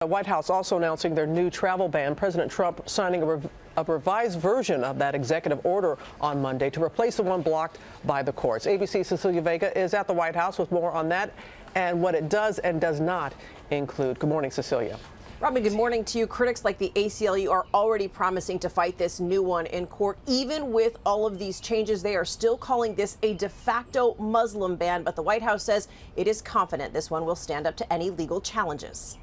The White House also announcing their new travel ban. President Trump signing a revised version of that executive order on Monday to replace the one blocked by the courts. ABC's Cecilia Vega is at the White House with more on that and what it does and does not include. Good morning, Cecilia. Robin, good morning to you. Critics like the ACLU are already promising to fight this new one in court. Even with all of these changes, they are still calling this a de facto Muslim ban. But the White House says it is confident this one will stand up to any legal challenges.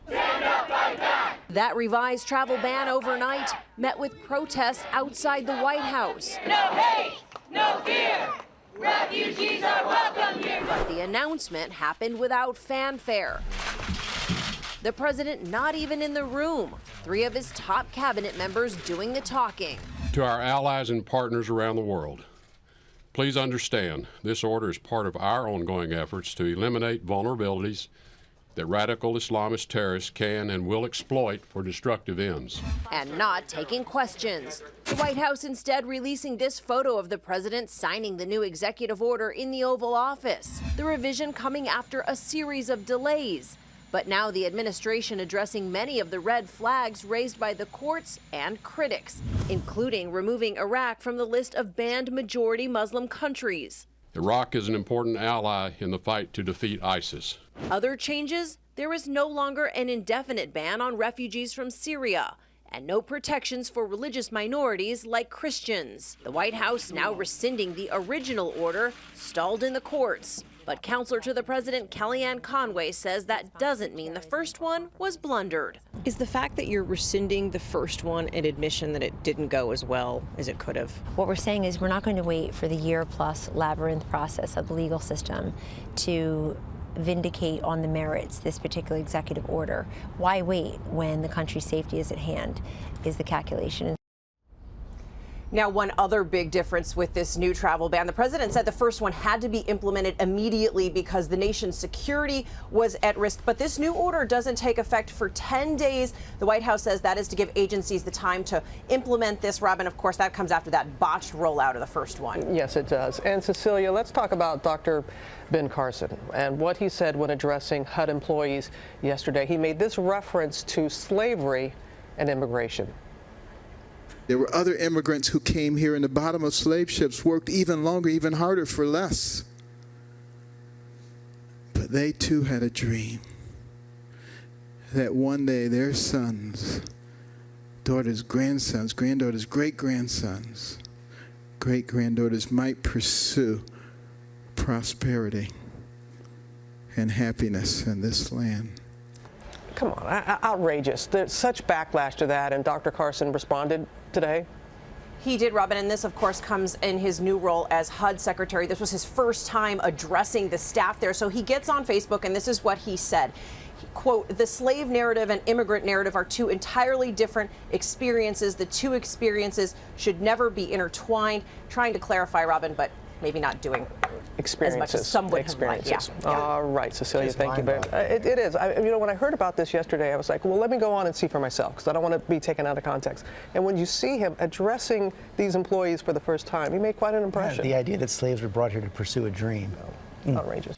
Stand up, fight back. That revised travel ban overnight met with protests outside the White House. No hate, no fear. Refugees are welcome here. But the announcement happened without fanfare. The president not even in the room. 3 of his top cabinet members doing the talking. To our allies and partners around the world, please understand this order is part of our ongoing efforts to eliminate vulnerabilities that radical Islamist terrorists can and will exploit for destructive ends. And not taking questions. The White House instead releasing this photo of the president signing the new executive order in the Oval Office. The revision coming after a series of delays. But now the administration addressing many of the red flags raised by the courts and critics, including removing Iraq from the list of banned majority Muslim countries. Iraq is an important ally in the fight to defeat ISIS. Other changes? There is no longer an indefinite ban on refugees from Syria and no protections for religious minorities like Christians. The White House now rescinding the original order stalled in the courts. But counselor to the president, Kellyanne Conway, says that doesn't mean the first one was blundered. Is the fact that you're rescinding the first one an admission that it didn't go as well as it could have? What we're saying is we're not going to wait for the year-plus labyrinth process of the legal system to vindicate on the merits this particular executive order. Why wait when the country's safety is at hand is the calculation. Now, one other big difference with this new travel ban, the president said the first one had to be implemented immediately because the nation's security was at risk. But this new order doesn't take effect for 10 days. The White House says that is to give agencies the time to implement this. Robin, of course, that comes after that botched rollout of the first one. Yes, it does. And Cecilia, let's talk about Dr. Ben Carson and what he said when addressing HUD employees yesterday. He made this reference to slavery and immigration. There were other immigrants who came here in the bottom of slave ships, worked even longer, even harder for less. But they too had a dream that one day their sons, daughters, grandsons, granddaughters, great-grandsons, great-granddaughters might pursue prosperity and happiness in this land. Come on, outrageous. There's such backlash to that, and Dr. Carson responded today. He did, Robin, and this, of course, comes in his new role as HUD secretary. This was his first time addressing the staff there. So he gets on Facebook, and this is what he said. Quote, "The slave narrative and immigrant narrative are two entirely different experiences. The two experiences should never be intertwined." Trying to clarify, Robin, but maybe not doing as much as some would have liked. Yeah. All right, Cecilia, thank you very much. It is. You know, when I heard about this yesterday, I was like, well, let me go on and see for myself, because I don't want to be taken out of context. And when you see him addressing these employees for the first time, he made quite an impression. Yeah, the idea that slaves were brought here to pursue a dream. Outrageous.